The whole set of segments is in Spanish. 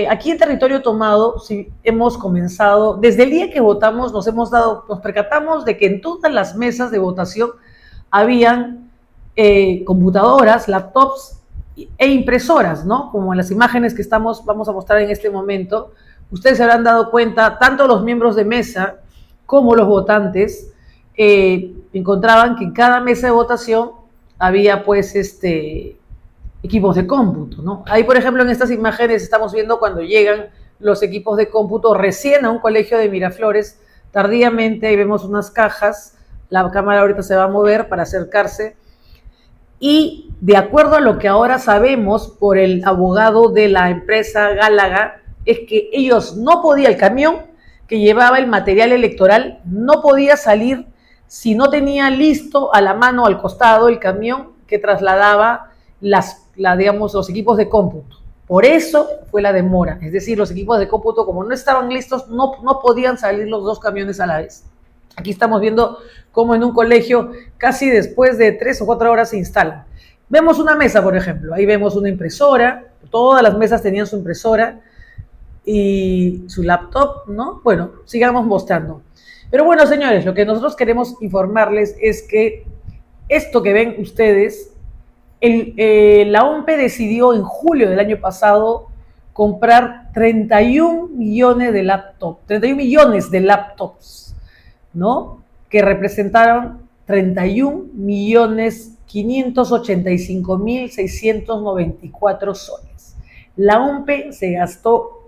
aquí en Territorio Tomado, sí, hemos comenzado, desde el día que votamos, nos percatamos de que en todas las mesas de votación habían computadoras, laptops e impresoras, ¿no? Como en las imágenes que vamos a mostrar en este momento. Ustedes se habrán dado cuenta, tanto los miembros de mesa como los votantes encontraban que en cada mesa de votación había pues equipos de cómputo, ¿no? Ahí, por ejemplo, en estas imágenes estamos viendo cuando llegan los equipos de cómputo recién a un colegio de Miraflores, tardíamente, ahí vemos unas cajas, la cámara ahorita se va a mover para acercarse, y de acuerdo a lo que ahora sabemos por el abogado de la empresa Gálaga, es que ellos no podían, el camión que llevaba el material electoral no podía salir si no tenía listo a la mano, al costado, el camión que trasladaba digamos, los equipos de cómputo. Por eso fue la demora. Es decir, los equipos de cómputo, como no estaban listos, no podían salir los dos camiones a la vez. Aquí estamos viendo cómo en un colegio, casi después de 3 o 4 horas, se instalan. Vemos una mesa, por ejemplo. Ahí vemos una impresora. Todas las mesas tenían su impresora y su laptop, ¿no? Bueno, sigamos mostrando. Pero bueno, señores, lo que nosotros queremos informarles es que esto que ven ustedes, la OMPE decidió en julio del año pasado comprar 31 millones de laptops, 31 millones de laptops, ¿no? Que representaron 31 millones 585.694 soles. La OMPE se gastó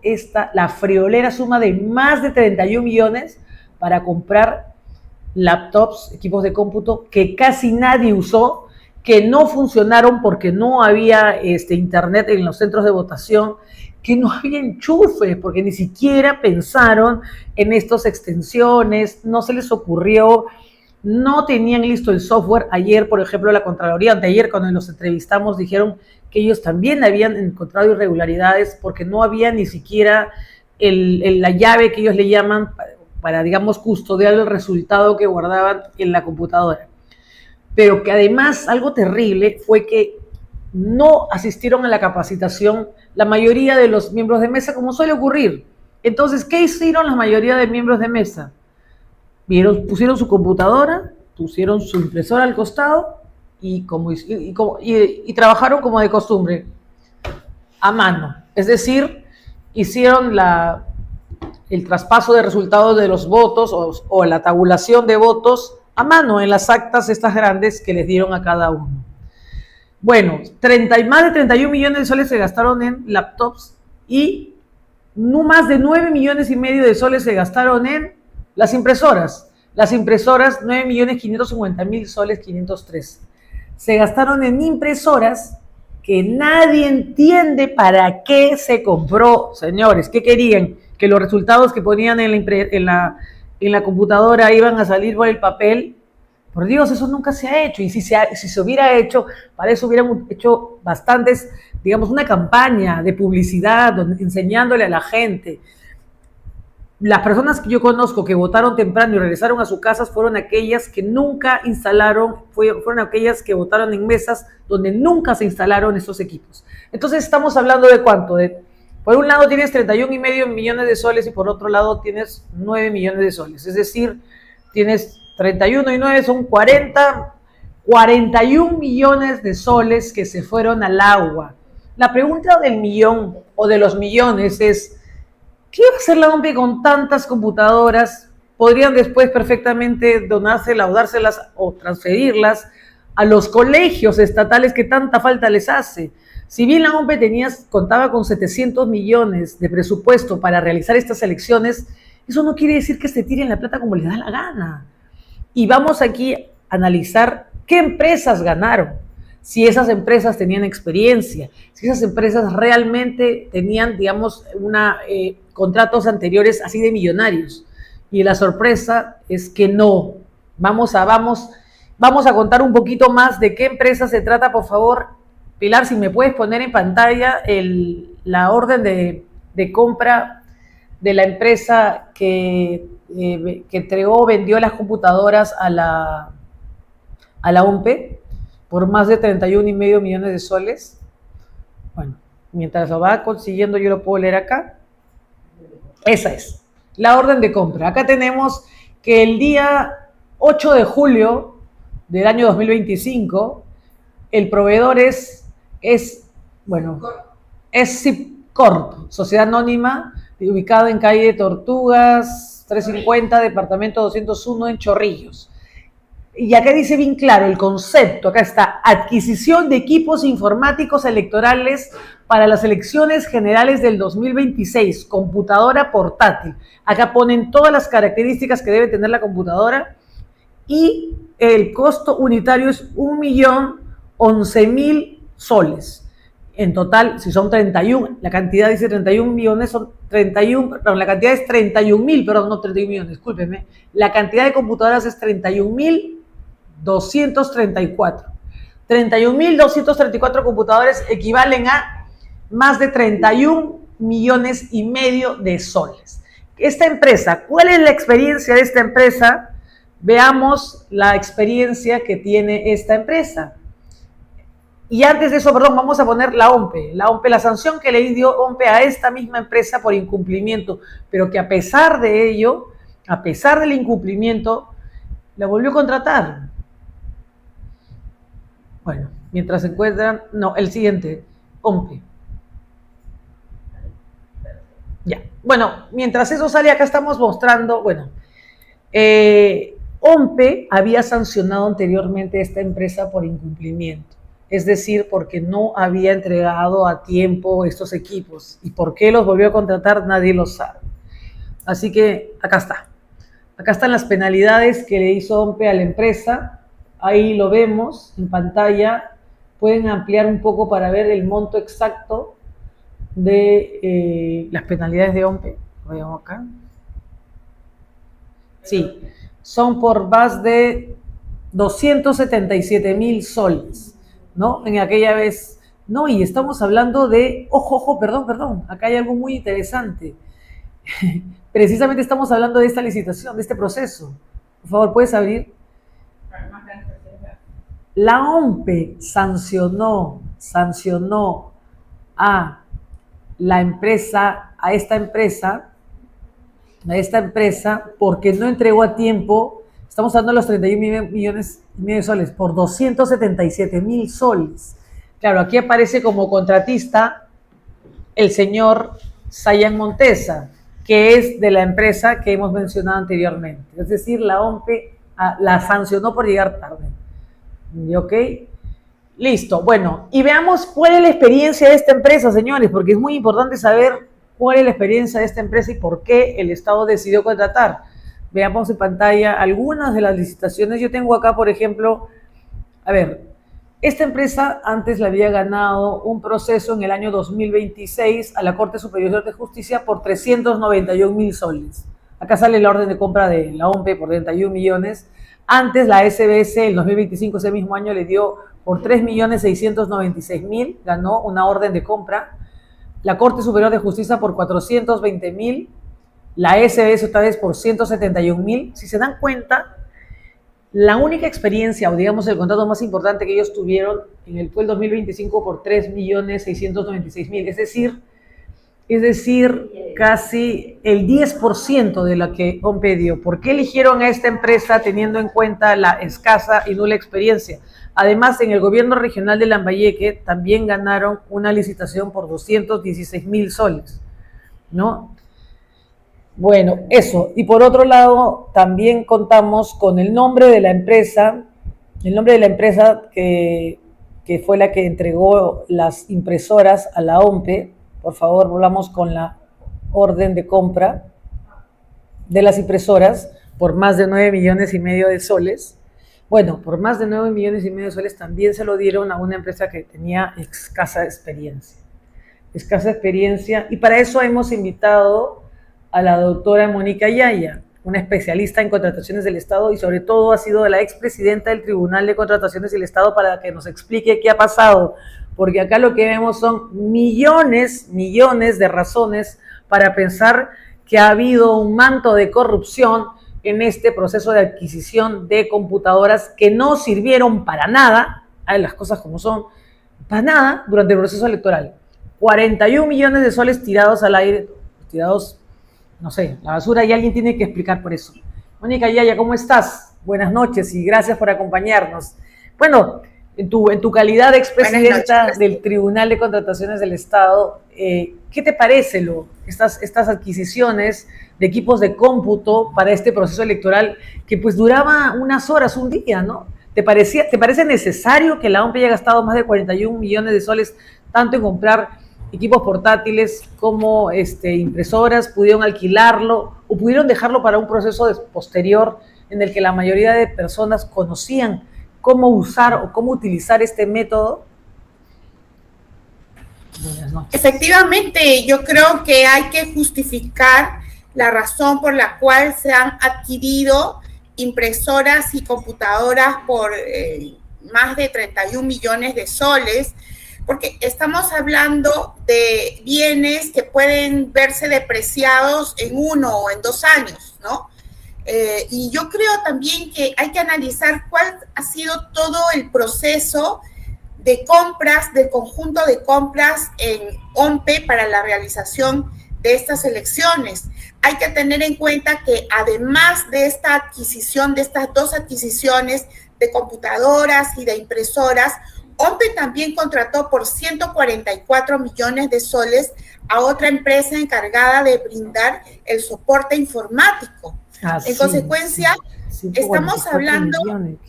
la friolera suma de más de 31 millones para comprar laptops, equipos de cómputo que casi nadie usó, que no funcionaron porque no había internet en los centros de votación, que no había enchufes, porque ni siquiera pensaron en estas extensiones, no se les ocurrió, no tenían listo el software. Ayer, por ejemplo, la Contraloría, anteayer, cuando nos entrevistamos, dijeron que ellos también habían encontrado irregularidades porque no había ni siquiera la llave que ellos le llaman para, digamos, custodiar el resultado que guardaban en la computadora. Pero que además algo terrible fue que no asistieron a la capacitación la mayoría de los miembros de mesa, como suele ocurrir. Entonces, ¿qué hicieron la mayoría de miembros de mesa? Pusieron su computadora, pusieron su impresora al costado y trabajaron como de costumbre, a mano. Es decir, hicieron el traspaso de resultados de los votos o la tabulación de votos a mano en las actas estas grandes que les dieron a cada uno. Bueno, más de 31 millones de soles se gastaron en laptops y no más de 9 millones y medio de soles se gastaron en las impresoras. Las impresoras, 9 millones 550 mil soles 503. Se gastaron en impresoras que nadie entiende para qué se compró, señores. ¿Qué querían? Que los resultados que ponían en la computadora iban a salir por el papel. Por Dios, eso nunca se ha hecho. Y si se hubiera hecho, para eso hubieran hecho bastantes, digamos, una campaña de publicidad enseñándole a la gente. Las personas que yo conozco que votaron temprano y regresaron a sus casas fueron aquellas que nunca instalaron, fueron aquellas que votaron en mesas donde nunca se instalaron esos equipos. Entonces estamos hablando de cuánto, por un lado tienes 31,5 millones de soles y por otro lado tienes 9 millones de soles. Es decir, tienes 31 y 9 son 41 millones de soles que se fueron al agua. La pregunta del millón o de los millones es, ¿qué va a hacer la OMPE con tantas computadoras? Podrían después perfectamente donárselas o dárselas o transferirlas a los colegios estatales que tanta falta les hace. Si bien la OMPE contaba con 700 millones de presupuesto para realizar estas elecciones, eso no quiere decir que se tiren la plata como les da la gana. Y vamos aquí a analizar qué empresas ganaron, si esas empresas tenían experiencia, si esas empresas realmente tenían, digamos, contratos anteriores así de millonarios. Y la sorpresa es que no. Vamos a contar un poquito más de qué empresa se trata, por favor. Pilar, si me puedes poner en pantalla la orden de compra de la empresa que vendió las computadoras a la OMPE por más de 31,5 millones de soles. Bueno, Mientras lo va consiguiendo, yo lo puedo leer acá. Esa es la orden de compra. Acá tenemos que el día 8 de julio del año 2025, el proveedor es SIPCorp, Sociedad Anónima, ubicado en calle Tortugas 350, departamento 201 en Chorrillos. Y acá dice bien claro el concepto, acá está: adquisición de equipos informáticos electorales para las elecciones generales del 2026, computadora portátil. Acá ponen todas las características que debe tener la computadora y el costo unitario es 1.011.000 soles. En total, si son 31, la cantidad dice 31 millones, son 31, perdón, la cantidad es 31.000, perdón, no 31 millones, discúlpenme. La cantidad de computadoras es 31.234. 31.234 computadores equivalen a más de 31 millones y medio de soles. Esta empresa, ¿cuál es la experiencia de esta empresa? Veamos la experiencia que tiene esta empresa. Y antes de eso, perdón, vamos a poner la OMPE. La sanción que le dio OMPE a esta misma empresa por incumplimiento, pero que a pesar de ello, a pesar del incumplimiento, la volvió a contratar. Bueno, mientras se encuentran, no, el siguiente, OMPE. Ya, bueno, mientras eso sale, acá estamos mostrando, bueno, OMPE había sancionado anteriormente a esta empresa por incumplimiento. Es decir, porque no había entregado a tiempo estos equipos. ¿Y por qué los volvió a contratar? Nadie lo sabe. Así que acá está. Acá están las penalidades que le hizo OMPE a la empresa. Ahí lo vemos en pantalla. Pueden ampliar un poco para ver el monto exacto de las penalidades de OMPE. Veamos acá. Sí, son por más de 277.000 soles. ¿No? En aquella vez, no, y estamos hablando de, ojo, perdón, acá hay algo muy interesante. Precisamente estamos hablando de esta licitación, de este proceso. Por favor, ¿puedes abrir? La OMPE sancionó a la empresa, a esta empresa, porque no entregó a tiempo. Estamos hablando de los 31 millones y medio de soles por 277.000 soles. Claro, aquí aparece como contratista el señor Sayan Montesa, que es de la empresa que hemos mencionado anteriormente. Es decir, la OMPE la sancionó por llegar tarde. ¿Ok? Listo. Bueno, y veamos cuál es la experiencia de esta empresa, señores, porque es muy importante saber cuál es la experiencia de esta empresa y por qué el Estado decidió contratar. Veamos en pantalla algunas de las licitaciones. Yo tengo acá, por ejemplo, a ver, esta empresa antes le había ganado un proceso en el año 2026 a la Corte Superior de Justicia por 391.000 soles. Acá sale la orden de compra de la OMPE por 31 millones. Antes la SBS, el 2025, ese mismo año, le dio por 3.696.000, ganó una orden de compra. La Corte Superior de Justicia por 420.000. La SBS otra vez por 171.000. Si se dan cuenta, la única experiencia, o digamos el contrato más importante que ellos tuvieron fue el 2025 por 3.696.000. Es decir, casi el 10% de la que OMPE dio. ¿Por qué eligieron a esta empresa teniendo en cuenta la escasa y nula experiencia? Además, en el gobierno regional de Lambayeque también ganaron una licitación por 216.000 soles, ¿no? Bueno, eso. Y por otro lado, también contamos con el nombre de la empresa, que fue la que entregó las impresoras a la OMPE. Por favor, volvamos con la orden de compra de las impresoras por más de 9 millones y medio de soles. Bueno, por más de 9 millones y medio de soles también se lo dieron a una empresa que tenía escasa experiencia. Y para eso hemos invitado a la doctora Mónica Yaya, una especialista en contrataciones del Estado y sobre todo ha sido la expresidenta del Tribunal de Contrataciones del Estado para que nos explique qué ha pasado, porque acá lo que vemos son millones de razones para pensar que ha habido un manto de corrupción en este proceso de adquisición de computadoras que no sirvieron para nada, las cosas como son, para nada durante el proceso electoral. 41 millones de soles tirados al aire, tirados, no sé, la basura, y alguien tiene que explicar por eso. Mónica Yaya, ¿cómo estás? Buenas noches y gracias por acompañarnos. Bueno, en tu calidad de expresidenta del Tribunal de Contrataciones del Estado, ¿qué te parece estas adquisiciones de equipos de cómputo para este proceso electoral que pues duraba unas horas, un día, ¿no? ¿Te parece necesario que la OMP haya gastado más de 41 millones de soles tanto en comprar equipos portátiles como impresoras? ¿Pudieron alquilarlo o pudieron dejarlo para un proceso posterior en el que la mayoría de personas conocían cómo usar o cómo utilizar este método? Efectivamente, yo creo que hay que justificar la razón por la cual se han adquirido impresoras y computadoras por más de 31 millones de soles, porque estamos hablando de bienes que pueden verse depreciados en 1 o en 2 años, ¿no? Y yo creo también que hay que analizar cuál ha sido todo el proceso de compras, del conjunto de compras en OMPE para la realización de estas elecciones. Hay que tener en cuenta que además de esta adquisición, de estas 2 adquisiciones de computadoras y de impresoras, OMPE también contrató por 144 millones de soles a otra empresa encargada de brindar el soporte informático. En consecuencia, estamos hablando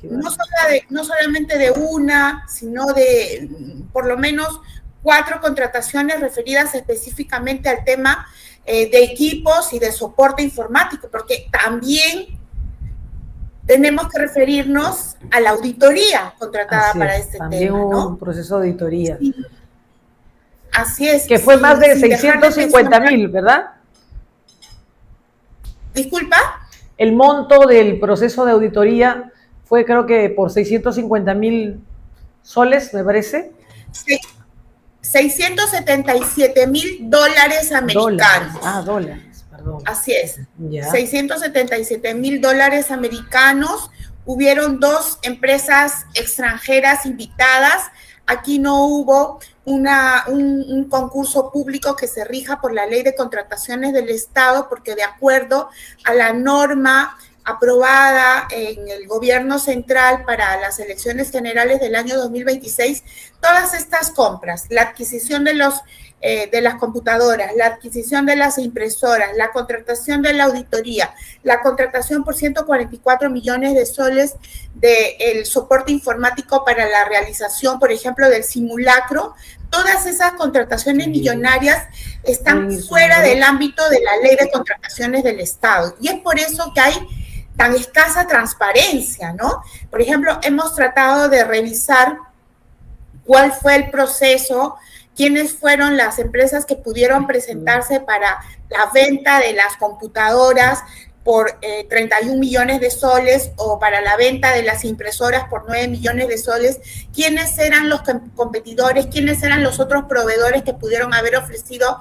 no solamente de una, sino de por lo menos 4 contrataciones referidas específicamente al tema de equipos y de soporte informático, porque también tenemos que referirnos a la auditoría contratada para este tema. También hubo un proceso de auditoría. Sí. Así es. Que fue más de 650,000, ¿verdad? Disculpa. El monto del proceso de auditoría fue, creo que por 650,000 soles, me parece. Sí. $677,000 americanos. Dólares, perdón. Así es. Ya. $677,000 americanos. Hubieron 2 empresas extranjeras invitadas. Aquí no hubo un concurso público que se rija por la Ley de Contrataciones del Estado, porque de acuerdo a la norma aprobada en el gobierno central para las elecciones generales del año 2026, todas estas compras, la adquisición de las computadoras, la adquisición de las impresoras, la contratación de la auditoría, la contratación por 144 millones de soles del soporte informático para la realización, por ejemplo, del simulacro, todas esas contrataciones millonarias están fuera del ámbito de la Ley de Contrataciones del Estado. Y es por eso que hay tan escasa transparencia, ¿no? Por ejemplo, hemos tratado de revisar cuál fue el proceso, quiénes fueron las empresas que pudieron presentarse para la venta de las computadoras por 31 millones de soles o para la venta de las impresoras por 9 millones de soles, quiénes eran los competidores, quiénes eran los otros proveedores que pudieron haber ofrecido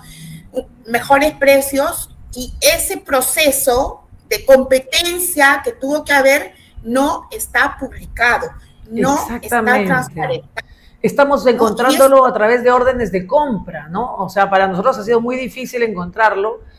mejores precios, y ese proceso de competencia que tuvo que haber no está publicado, no está transparente. Estamos encontrándolo a través de órdenes de compra, ¿no? O sea, para nosotros ha sido muy difícil encontrarlo,